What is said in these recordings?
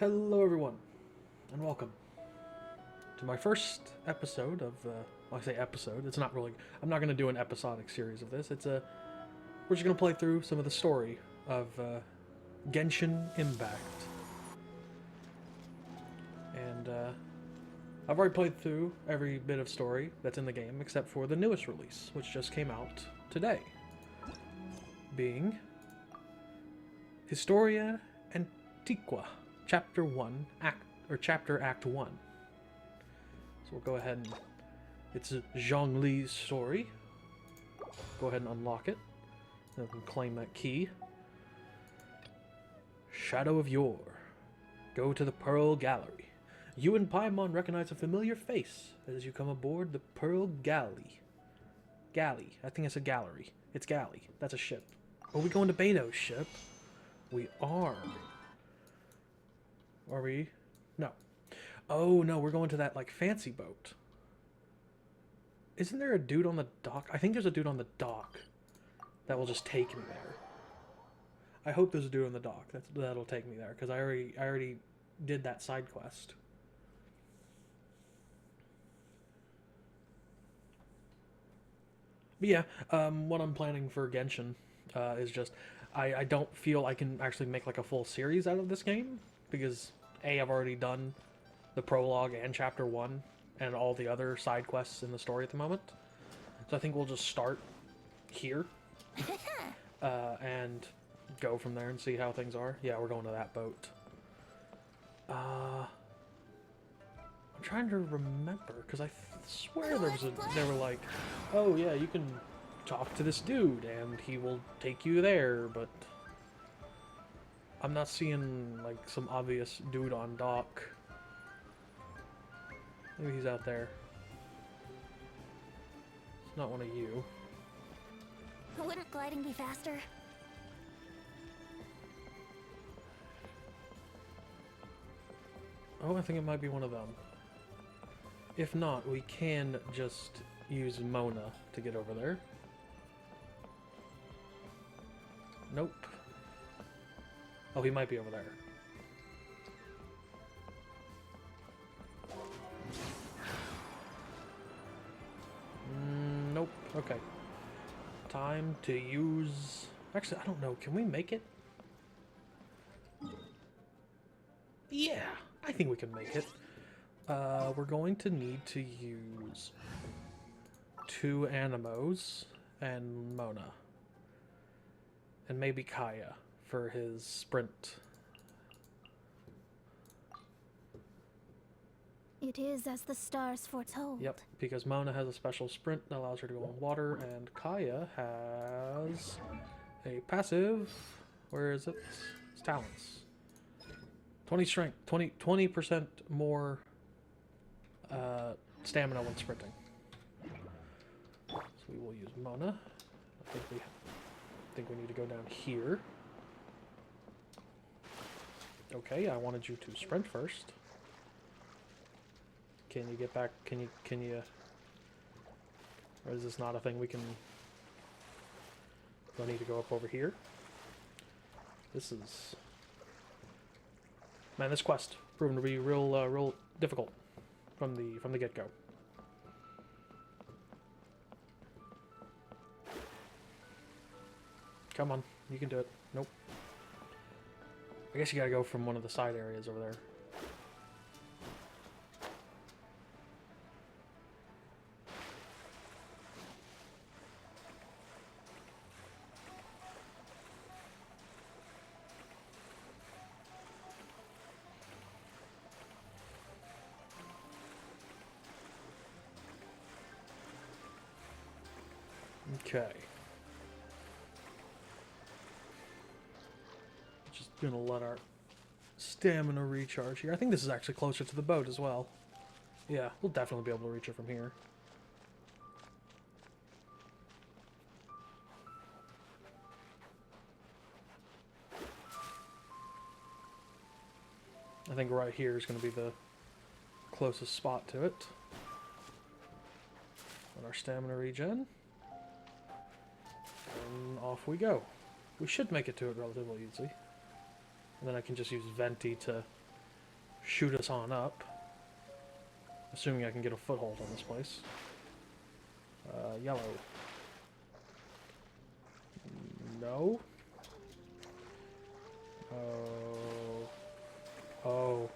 Hello everyone, and welcome to my first episode of, well, I say episode, it's not really, I'm not going to do an episodic series of this, we're just going to play through some of the story of Genshin Impact. And I've already played through every bit of story that's in the game, except for the newest release, which just came out today, being Historia Antiqua. Chapter 1, Chapter Act 1. So we'll go ahead and... It's Zhongli's story. Go ahead and unlock it. And we can claim that key. Shadow of Yore. Go to the Pearl Gallery. You and Paimon recognize a familiar face as you come aboard the Pearl Galley. Galley. I think I said gallery. It's galley. That's a ship. Are we going to Beto's ship? We are. Are we? No. Oh, no, we're going to that, like, fancy boat. Isn't there a dude on the dock? I think there's a dude on the dock that will just take me there. I hope there's a dude on the dock that'll take me there, because I already did that side quest. But yeah, what I'm planning for Genshin is just... I don't feel I can actually make, like, a full series out of this game, because I've already done the prologue and chapter 1 and all the other side quests in the story at the moment. So I think we'll just start here and go from there and see how things are. Yeah, we're going to that boat. I'm trying to remember, because I swear they were like, oh yeah, you can talk to this dude and he will take you there, but I'm not seeing, like, some obvious dude on dock. Maybe he's out there. It's not one of you. Wouldn't gliding be faster? Oh, I think it might be one of them. If not, we can just use Mona to get over there. Nope. Oh, he might be over there. Nope. Okay. Time to use... Actually, I don't know. Can we make it? Yeah, I think we can make it. We're going to need to use 2 Animos and Mona. And maybe Kaya for his sprint. It is as the stars foretold. Yep, because Mona has a special sprint that allows her to go on water, and Kaya has a passive. Where is it? It's talents. 20 strength, 20% more stamina when sprinting. So we will use Mona. I think we need to go down here. Okay, I wanted you to sprint first. Can you get back? Can you... Or is this not a thing we can... Do I need to go up over here? This is... Man, this quest proven to be real difficult from the get-go. Come on, you can do it. Nope. I guess you gotta go from one of the side areas over there. Okay. Just gonna let our stamina recharge here. I think this is actually closer to the boat as well. Yeah, we'll definitely be able to reach it from here. I think right here is going to be the closest spot to it. Let our stamina regen. And off we go. We should make it to it relatively easy. And then I can just use Venti to shoot us on up. Assuming I can get a foothold on this place. Yellow. No. Oh. Oh.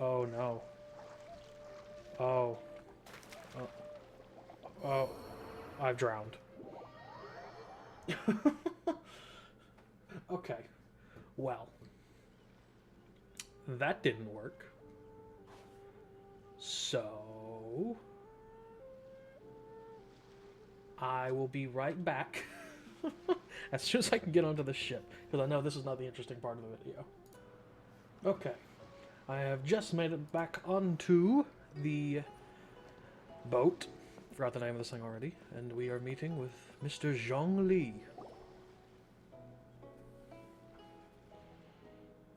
Oh no. Oh. Oh. Oh. I've drowned. Okay. Well. That didn't work. So... I will be right back. As soon as I can get onto the ship. Because I know this is not the interesting part of the video. Okay. I have just made it back onto the boat. Forgot the name of this thing already. And we are meeting with Mr. Zhongli.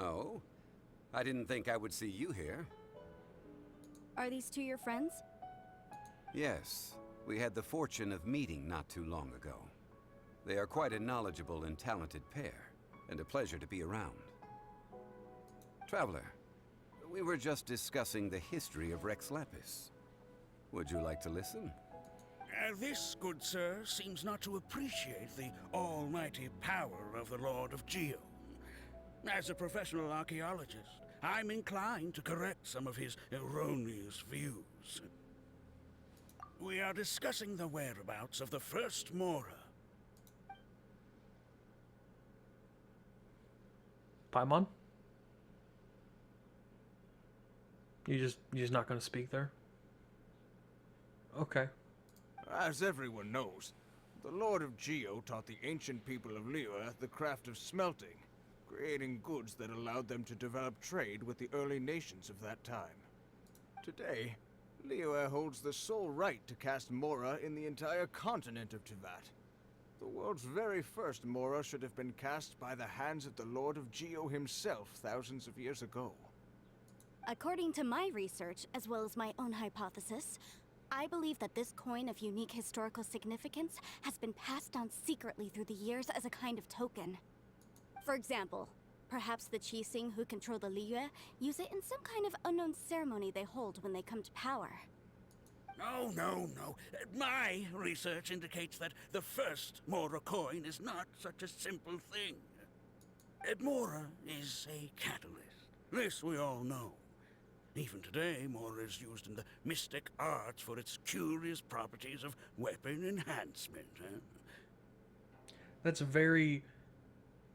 Oh? I didn't think I would see you here. Are these two your friends? Yes. We had the fortune of meeting not too long ago. They are quite a knowledgeable and talented pair, and a pleasure to be around. Traveler, we were just discussing the history of Rex Lapis. Would you like to listen? This, good sir, seems not to appreciate the almighty power of the Lord of Geo. As a professional archaeologist, I'm inclined to correct some of his erroneous views. We are discussing the whereabouts of the first Mora. Paimon? You just not gonna speak there? Okay. As everyone knows, the Lord of Geo taught the ancient people of Liyue the craft of smelting, creating goods that allowed them to develop trade with the early nations of that time. Today, Liyue holds the sole right to cast Mora in the entire continent of Teyvat. The world's very first Mora should have been cast by the hands of the Lord of Geo himself thousands of years ago. According to my research, as well as my own hypothesis, I believe that this coin of unique historical significance has been passed down secretly through the years as a kind of token. For example, perhaps the Qixing who control the Liyue use it in some kind of unknown ceremony they hold when they come to power. No. My research indicates that the first Mora coin is not such a simple thing. Mora is a catalyst. This we all know. Even today, Mora is used in the mystic arts for its curious properties of weapon enhancement. That's very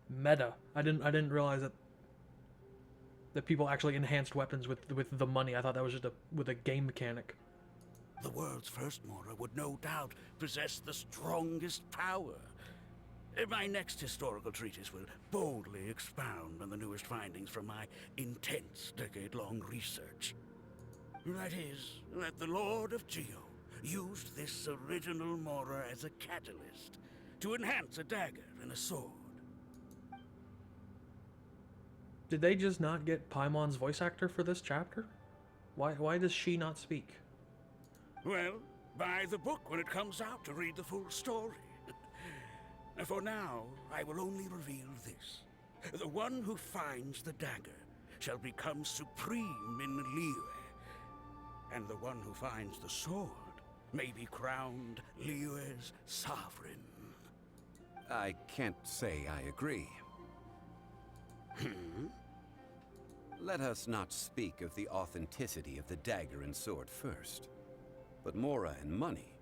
meta. I didn't realize that people actually enhanced weapons with the money. I thought that was just with a game mechanic. The world's first Mora would no doubt possess the strongest power. My next historical treatise will boldly expound on the newest findings from my intense decade-long research. That is, that the Lord of Geo used this original Mora as a catalyst to enhance a dagger and a sword. Did they just not get Paimon's voice actor for this chapter? Why does she not speak? Well, buy the book when it comes out to read the full story. For now, I will only reveal this. The one who finds the dagger shall become supreme in Liyue, and the one who finds the sword may be crowned Liyue's sovereign. I can't say I agree. Let us not speak of the authenticity of the dagger and sword first. But Mora and money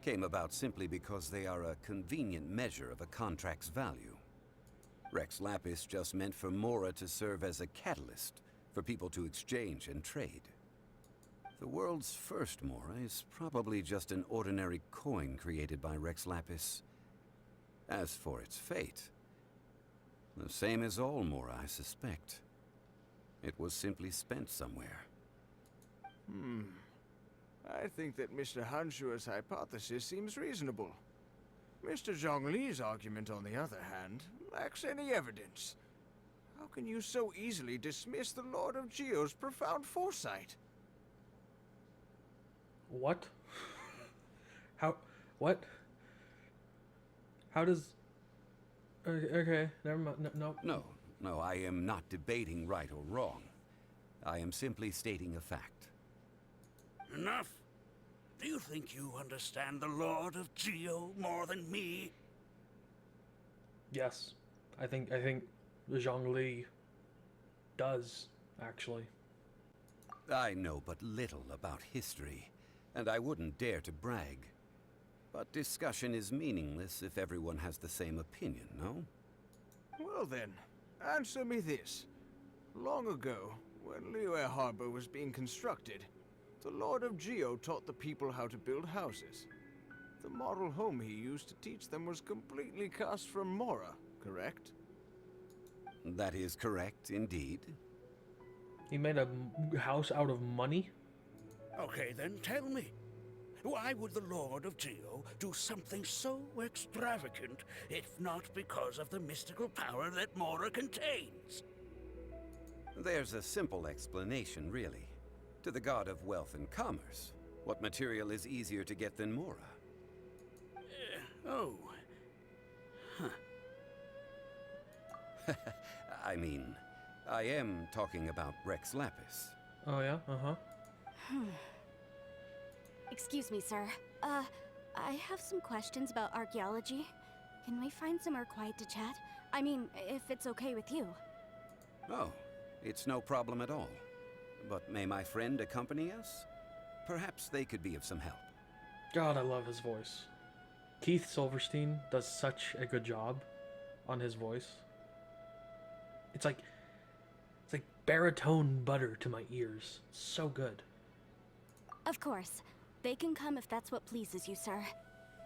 came about simply because they are a convenient measure of a contract's value. Rex Lapis just meant for Mora to serve as a catalyst for people to exchange and trade. The world's first Mora is probably just an ordinary coin created by Rex Lapis. As for its fate, the same as all Mora, I suspect. It was simply spent somewhere. I think that Mr. Hanshua's hypothesis seems reasonable. Mr. Zhongli's argument, on the other hand, lacks any evidence. How can you so easily dismiss the Lord of Geo's profound foresight? What? What? How does... Okay, never mind. No. No, I am not debating right or wrong. I am simply stating a fact. Enough. Do you think you understand the Lord of Geo more than me? Yes. I think Zhongli does, actually. I know but little about history, and I wouldn't dare to brag. But discussion is meaningless if everyone has the same opinion, no? Well then, answer me this. Long ago, when Liyue Harbor was being constructed, the Lord of Geo taught the people how to build houses. The model home he used to teach them was completely cast from Mora, correct? That is correct, indeed. He made a house out of money? Okay, then tell me. Why would the Lord of Geo do something so extravagant, if not because of the mystical power that Mora contains? There's a simple explanation, really. To the god of wealth and commerce, what material is easier to get than Mora? Oh. I mean, I am talking about Rex Lapis. Oh yeah? Uh-huh. Excuse me, sir. I have some questions about archaeology. Can we find somewhere quiet to chat? I mean, if it's okay with you. Oh, it's no problem at all. But may my friend accompany us? Perhaps they could be of some help. God, I love his voice. Keith Silverstein does such a good job on his voice. It's like baritone butter to my ears. So good. Of course. They can come if that's what pleases you, sir.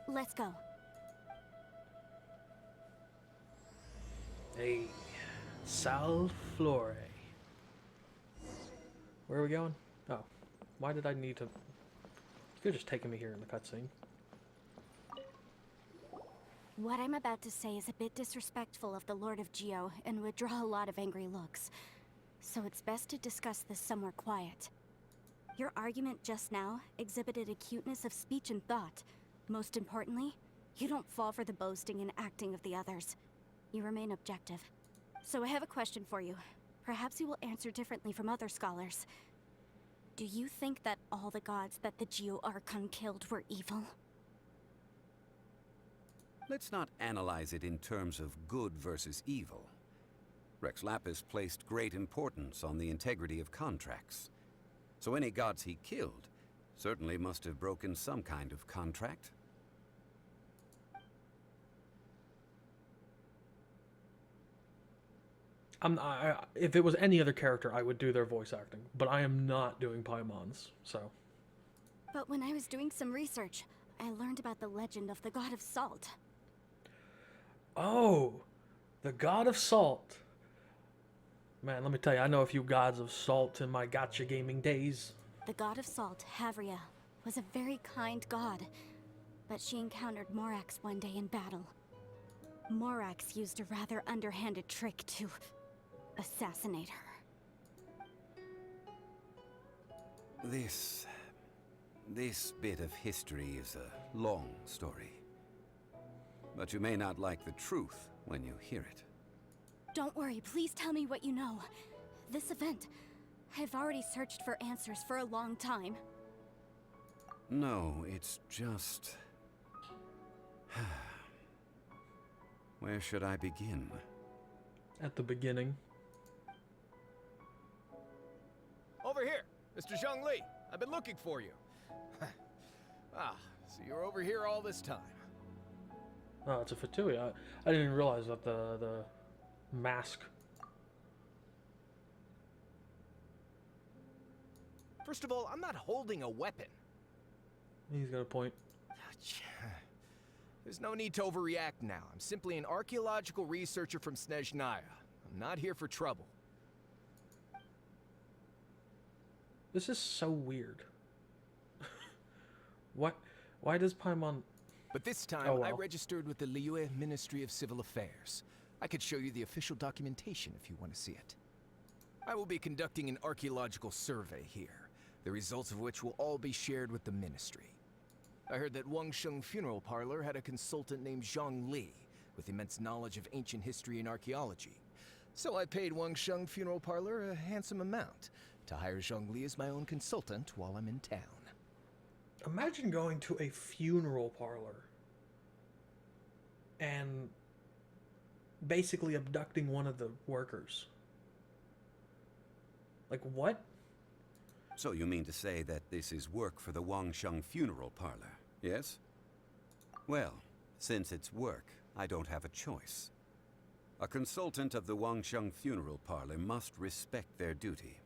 Let's go. Hey, Sal Flore. Where are we going? Oh, why did I need to... You could have just taken me here in the cutscene. What I'm about to say is a bit disrespectful of the Lord of Geo and would draw a lot of angry looks. So it's best to discuss this somewhere quiet. Your argument just now exhibited acuteness of speech and thought. Most importantly, you don't fall for the boasting and acting of the others. You remain objective. So I have a question for you. Perhaps you will answer differently from other scholars. Do you think that all the gods that the Geo Archon killed were evil? Let's not analyze it in terms of good versus evil. Rex Lapis placed great importance on the integrity of contracts. So any gods he killed certainly must have broken some kind of contract. If it was any other character, I would do their voice acting. But I am not doing Paimon's, so... But when I was doing some research, I learned about the legend of the god of salt. Oh! The god of salt. Man, let me tell you, I know a few gods of salt in my gacha gaming days. The god of salt, Havria, was a very kind god, but she encountered Morax one day in battle. Morax used a rather underhanded trick to assassinate her. This bit of history is a long story. But you may not like the truth when you hear it. Don't worry, please tell me what you know. This event, I've already searched for answers for a long time. No, it's just... Where should I begin? At the beginning. Over here, Mr. Zhongli. I've been looking for you. So you're over here all this time. Oh, it's a Fatui. I didn't even realize that the mask. First of all, I'm not holding a weapon. He's got a point. There's no need to overreact now. I'm simply an archaeological researcher from Snezhnaya. I'm not here for trouble. This is so weird. Why does Paimon... But this time, Oh, I well. registered with the Liyue Ministry of Civil Affairs. I could show you the official documentation if you want to see it. I will be conducting an archaeological survey here, the results of which will all be shared with the ministry. I heard that Wangsheng Funeral Parlor had a consultant named Zhongli, with immense knowledge of ancient history and archaeology. So I paid Wangsheng Funeral Parlor a handsome amount to hire Zhongli as my own consultant while I'm in town. Imagine going to a funeral parlor and basically abducting one of the workers. Like, what? So you mean to say that this is work for the Wangsheng funeral parlor, yes? Well, since it's work, I don't have a choice. A consultant of the Wangsheng funeral parlor must respect their duty.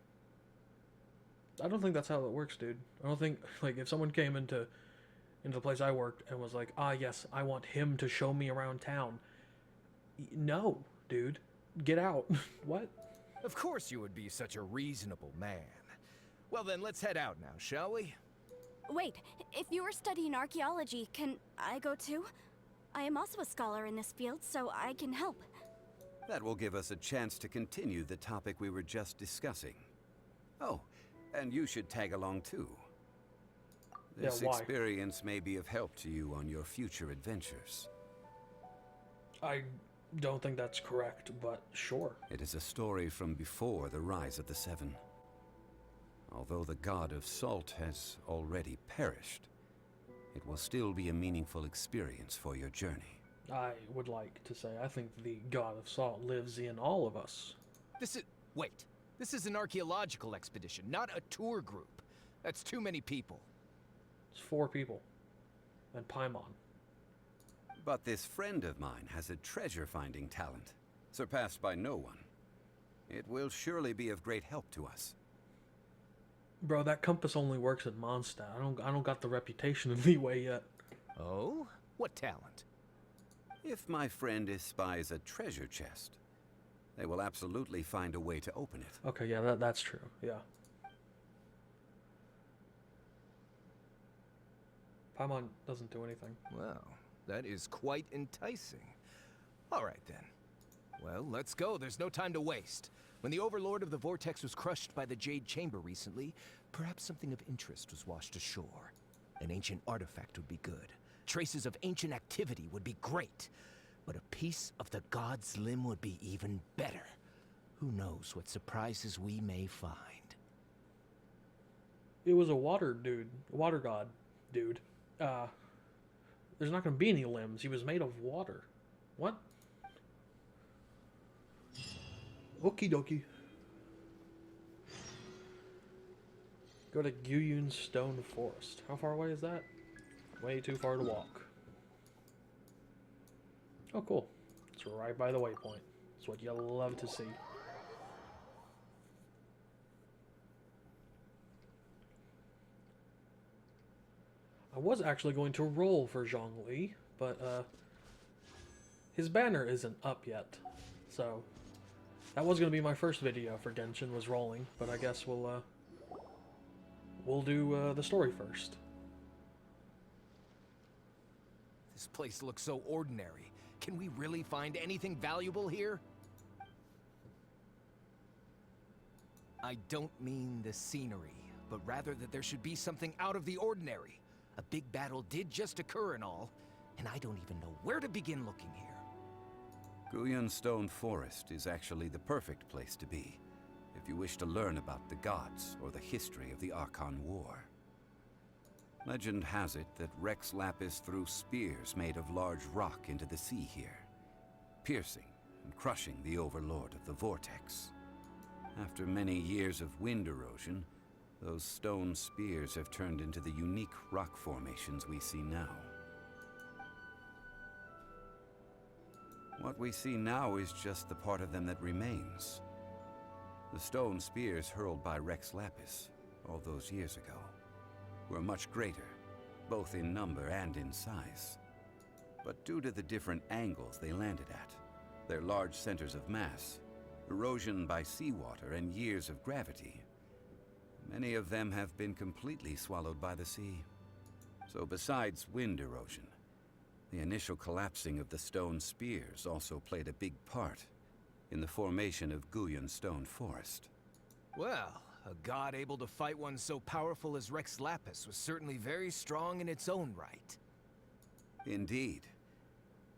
I don't think that's how it works, dude. I don't think, like, if someone came into the place I worked and was like, ah, yes, I want him to show me around town. No, dude. Get out. What? Of course you would be such a reasonable man. Well then, let's head out now, shall we? Wait, if you are studying archaeology, can I go too? I am also a scholar in this field, so I can help. That will give us a chance to continue the topic we were just discussing. Oh, and you should tag along too. This Yeah, why? experience may be of help to you on your future adventures. I don't think that's correct, but sure. It is a story from before the rise of the Seven. Although the god of salt has already perished, it will still be a meaningful experience for your journey. I would like to say I think the God of Salt lives in all of us. Wait. This is an archaeological expedition, not a tour group. That's too many people. It's 4 people. And Paimon. But this friend of mine has a treasure-finding talent, surpassed by no one. It will surely be of great help to us. Bro, that compass only works in Mondstadt. I don't got the reputation of Leeway yet. Oh? What talent? If my friend espies a treasure chest, they will absolutely find a way to open it. Okay, yeah, that's true. Yeah. Paimon doesn't do anything. Well, that is quite enticing. All right then. Well, let's go. There's no time to waste. When the Overlord of the Vortex was crushed by the Jade Chamber recently, perhaps something of interest was washed ashore. An ancient artifact would be good. Traces of ancient activity would be great. But a piece of the god's limb would be even better. Who knows what surprises we may find. It was a water god dude. There's not going to be any limbs. He was made of water. What? Okie dokie. Go to Guyun Stone Forest. How far away is that? Way too far to walk. Oh, cool. It's right by the waypoint. It's what you love to see. I was actually going to roll for Zhongli, but his banner isn't up yet. So that was going to be my first video for Genshin, was rolling, but I guess we'll do the story first. This place looks so ordinary. Can we really find anything valuable here? I don't mean the scenery, but rather that there should be something out of the ordinary. A big battle did just occur and all, and I don't even know where to begin looking here. Guyun Stone Forest is actually the perfect place to be, if you wish to learn about the gods or the history of the Archon War. Legend has it that Rex Lapis threw spears made of large rock into the sea here, piercing and crushing the Overlord of the Vortex. After many years of wind erosion, those stone spears have turned into the unique rock formations we see now. What we see now is just the part of them that remains. The stone spears hurled by Rex Lapis all those years ago were much greater, both in number and in size. But due to the different angles they landed at, their large centers of mass, erosion by seawater, and years of gravity, many of them have been completely swallowed by the sea. So besides wind erosion, the initial collapsing of the stone spears also played a big part in the formation of Guyun Stone Forest. Well, a god able to fight one so powerful as Rex Lapis was certainly very strong in its own right. Indeed.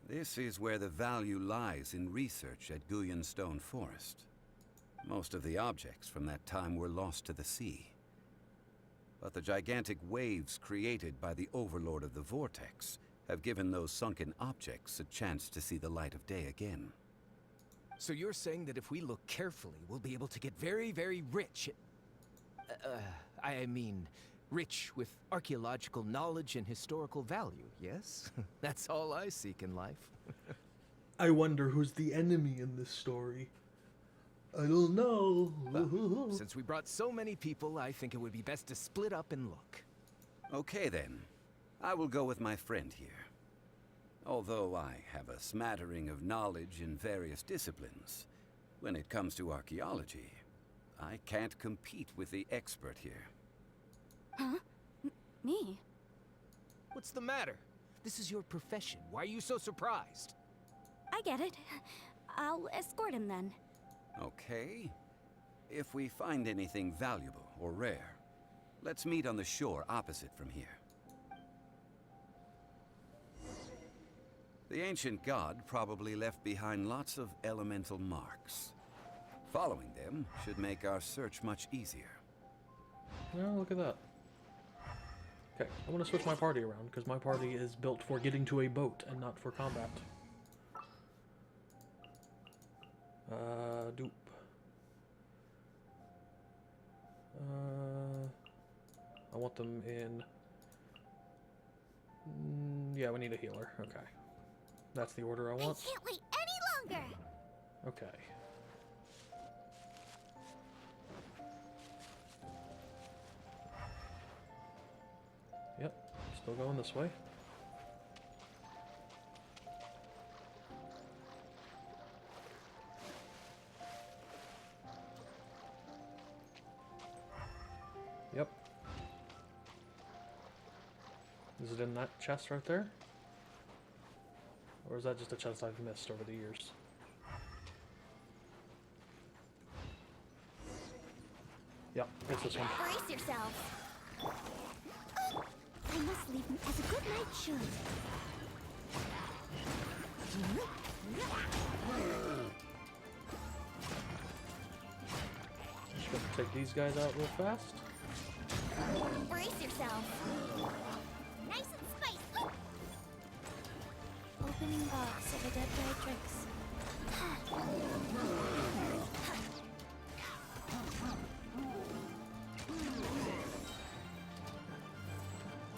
This is where the value lies in research at Guyun Stone Forest. Most of the objects from that time were lost to the sea. But the gigantic waves created by the Overlord of the Vortex have given those sunken objects a chance to see the light of day again. So you're saying that if we look carefully, we'll be able to get very, very rich? I mean, rich with archaeological knowledge and historical value, yes? That's all I seek in life. I wonder who's the enemy in this story. I don't know. Well, since we brought so many people, I think it would be best to split up and look. Okay then, I will go with my friend here. Although I have a smattering of knowledge in various disciplines, when it comes to archaeology, I can't compete with the expert here. Huh? Me? What's the matter? This is your profession. Why are you so surprised? I get it. I'll escort him then. Okay. If we find anything valuable or rare, let's meet on the shore opposite from here. The ancient god probably left behind lots of elemental marks. Following them should make our search much easier. Oh, look at that. Okay, I want to switch my party around, because my party is built for getting to a boat and not for combat. Dupe. I want them in... yeah, we need a healer. Okay. That's the order I want. I can't wait any longer! Okay. Yep, still going this way. Yep. Is it in that chest right there? Or is that just a chest I've missed over the years? Yep, it's this one. Brace yourselves! I must leave him as a good knight should. Just gonna take these guys out real fast. Brace yourselves! Nice and spicy! Opening box of a dead guy drinks.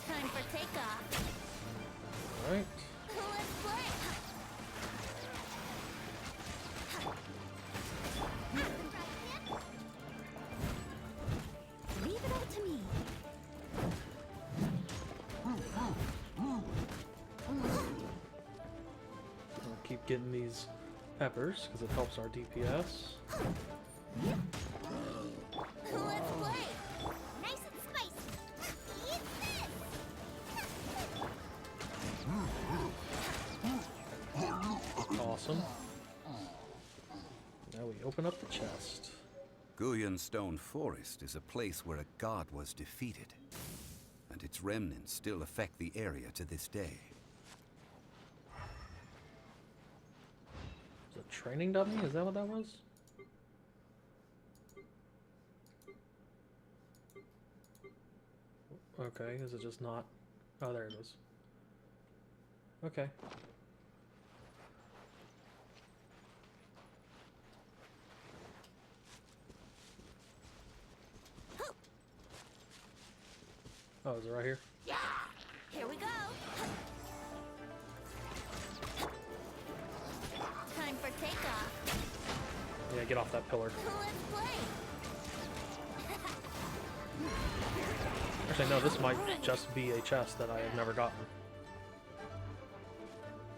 Time for takeoff. Alright. Let's play. Leave it all to me. I'll keep getting these peppers because it helps our DPS. Let's play. Nice and spicy. Eat this. Awesome. Now we open up the chest. Guyan Stone Forest is a place where a god was defeated, and its remnants still affect the area to this day. Is it a training dummy? Is that what that was? Okay, is it just not? Oh, there it is. Okay. Oh, is it right here? Yeah. Here we go. Time for takeoff. Yeah, get off that pillar. Let's play. Actually, no, this might just be a chest that I have never gotten.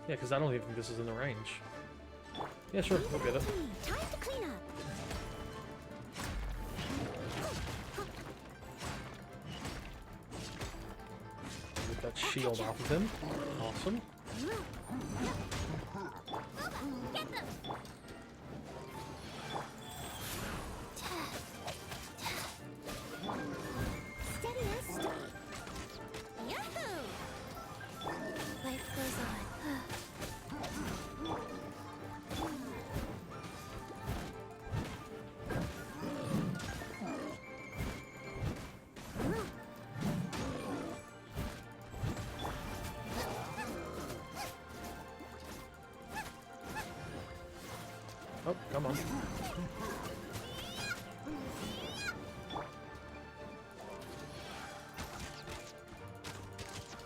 Yeah, because I don't even think this is in the range. Yeah, sure, we'll get it. Time to clean up. Get that shield off of him. Awesome. Get them. Steady as steady. Yahoo! Life goes on. Oh, come on.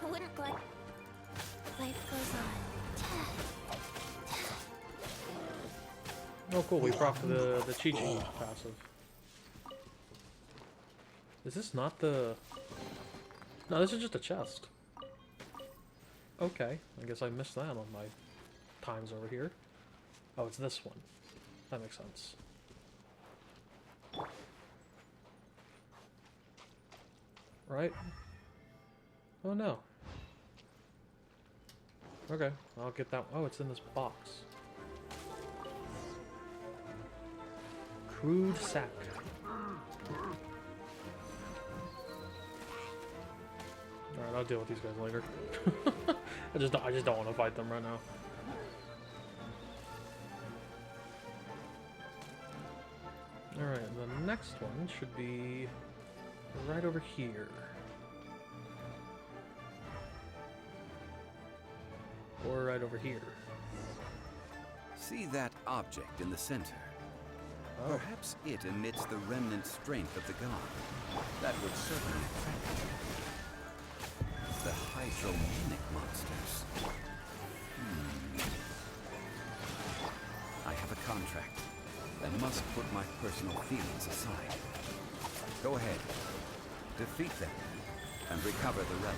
I wouldn't like... Life goes on. Oh, cool. We procced the Chi-Chi passive. Is this not the... No, this is just a chest. Okay. I guess I missed that on my times over here. Oh, it's this one. That makes sense. Right? Oh, no. Okay. I'll get that. Oh, it's in this box. Crude sack. Alright, I'll deal with these guys later. I just don't want to fight them right now. Alright, the next one should be right over here. Or right over here. See that object in the center? Oh. Perhaps it emits the remnant strength of the god. That would certainly attract you. The hydromanic monsters. I have a contract. I must put my personal feelings aside. Go ahead. Defeat them and recover the relic.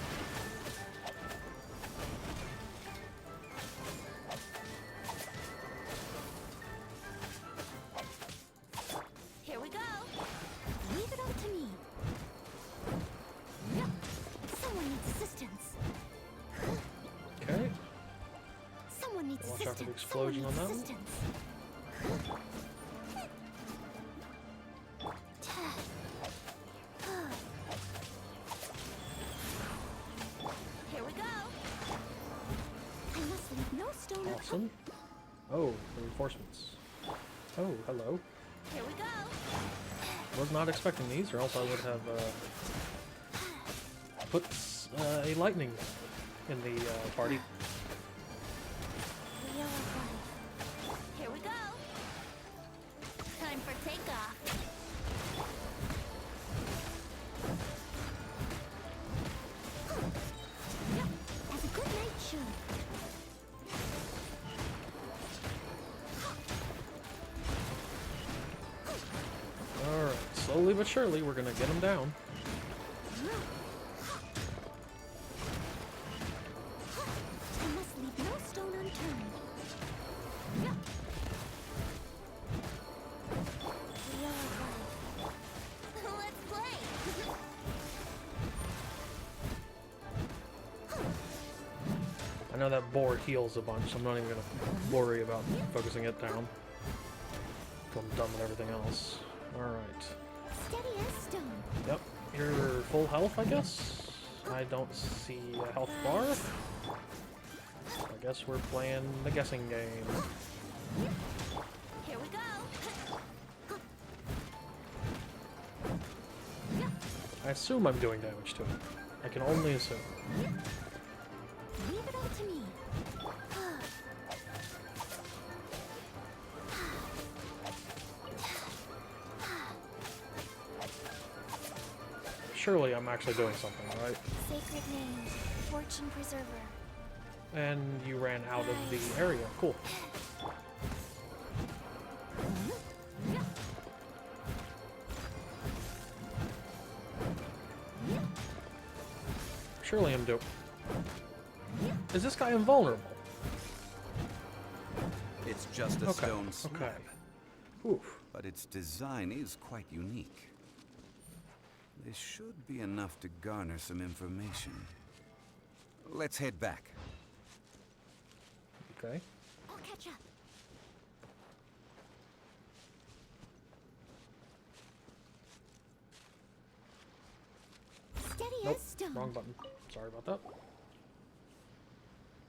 Here we go. Leave it up to me. Yep. Someone needs assistance. Okay. Someone needs Watch out assistance. for the explosion on that one. Assistance. Here we go. I must leave no stone unturned. Awesome. Oh, reinforcements. Oh, hello. Here we go. Was not expecting these, or else I would have put a lightning in the party. We are ready. Here we go. Time for takeoff. Yep, as a good night should. Alright, slowly but surely, we're gonna get them down. I must leave no stone unturned. Yep. We are ready. Let's play. I know that boar heals a bunch, so I'm not even gonna worry about focusing it down. I'm done with everything else. Alright. Steady as stone. Yep. You're full health, I guess? I don't see a health bar. I guess we're playing the guessing game. Here we go. I assume I'm doing damage to it. I can only assume. Leave it all to me. Surely I'm actually doing something, right? Sacred name, fortune preserver. And you ran out of the area. Cool. Surely I'm doing... Is this guy invulnerable? It's just a stone slab. Okay. Oof. But its design is quite unique. This should be enough to garner some information. Let's head back. Okay. I'll catch up. Steady Nope. as stone. Wrong button. Sorry about that.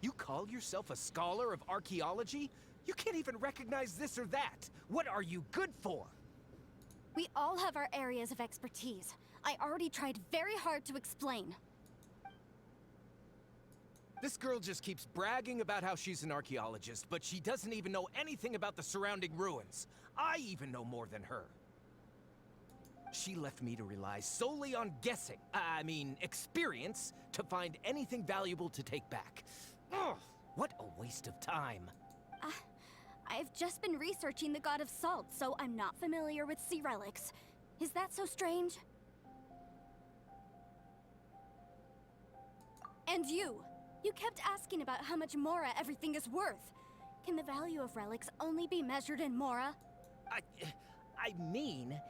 You call yourself a scholar of archaeology? You can't even recognize this or that. What are you good for? We all have our areas of expertise. I already tried very hard to explain. This girl just keeps bragging about how she's an archaeologist, but she doesn't even know anything about the surrounding ruins. I even know more than her. She left me to rely solely on guessing, experience, to find anything valuable to take back. Ugh, what a waste of time. I've just been researching the god of salt, so I'm not familiar with sea relics. Is that so strange? And you kept asking about how much Mora everything is worth. Can the value of relics only be measured in Mora?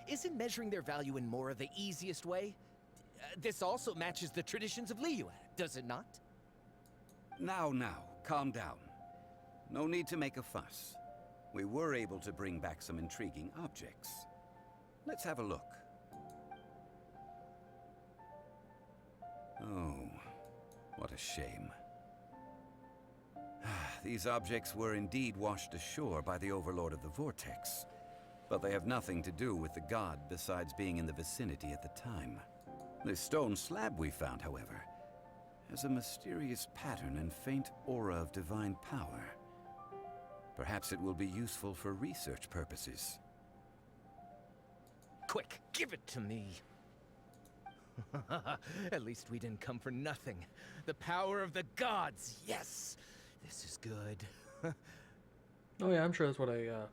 Isn't measuring their value in Mora the easiest way? This also matches the traditions of Liyue, does it not? Now, calm down. No need to make a fuss. We were able to bring back some intriguing objects. Let's have a look. Oh, what a shame. These objects were indeed washed ashore by the Overlord of the Vortex, but they have nothing to do with the god besides being in the vicinity at the time. This stone slab we found, however, has a mysterious pattern and faint aura of divine power. Perhaps it will be useful for research purposes. Quick, give it to me. At least we didn't come for nothing. The power of the gods, yes! This is good. Oh yeah, I'm sure that's what a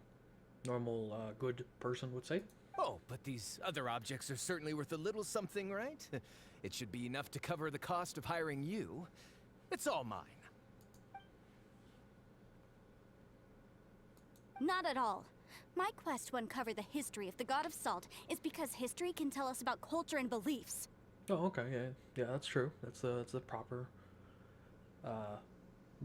normal, good person would say. Oh, but these other objects are certainly worth a little something, right? It should be enough to cover the cost of hiring you. It's all mine. Not at all. My quest to uncover the history of the god of salt is because history can tell us about culture and beliefs. Oh, okay, yeah, that's true. That's the proper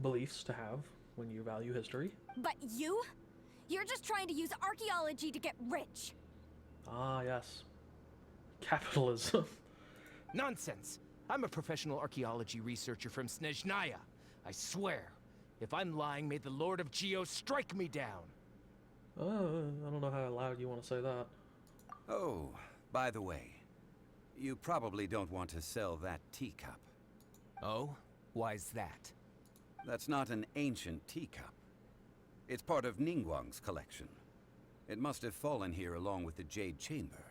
beliefs to have when you value history. But you're just trying to use archaeology to get rich. Ah, yes. Capitalism. Nonsense! I'm a professional archaeology researcher from Snezhnaya. I swear, if I'm lying, may the Lord of Geo strike me down. I don't know how loud you want to say that. Oh, by the way, you probably don't want to sell that teacup. Oh? Why's that? That's not an ancient teacup. It's part of Ningguang's collection. It must have fallen here along with the Jade Chamber.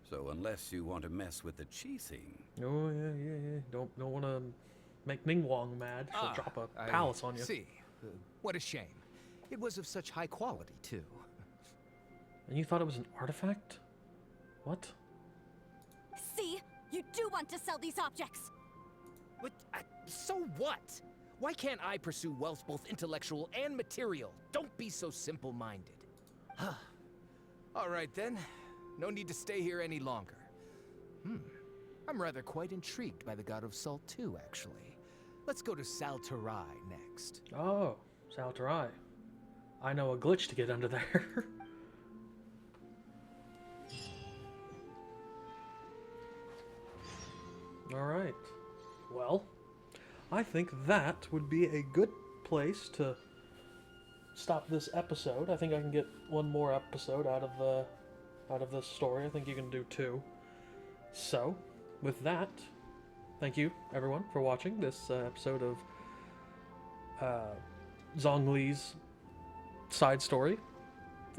So unless you want to mess with the Qixing... Oh, yeah. Don't want to make Ningguang mad. She'll drop a palace on you. See. What a shame. It was of such high quality, too. And you thought it was an artifact? What? See? You do want to sell these objects! But, so what? Why can't I pursue wealth both intellectual and material? Don't be so simple-minded. All right, then. No need to stay here any longer. I'm rather quite intrigued by the God of Salt, too, actually. Let's go to Saltarai next. Oh, Saltarai. I know a glitch to get under there. Alright. Well, I think that would be a good place to stop this episode. I think I can get one more episode out of this story. I think you can do 2. So, with that, thank you everyone for watching this episode of Zhongli's side story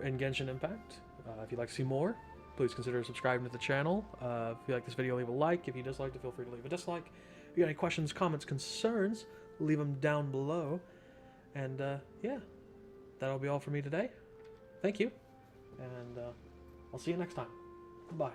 in Genshin Impact. If you'd like to see more, please consider subscribing to the channel. If you like this video, leave a like. If you disliked it, feel free to leave a dislike. If you got any questions, comments, concerns, leave them down below. And yeah, that'll be all for me today. Thank you, and I'll see you next time. Bye.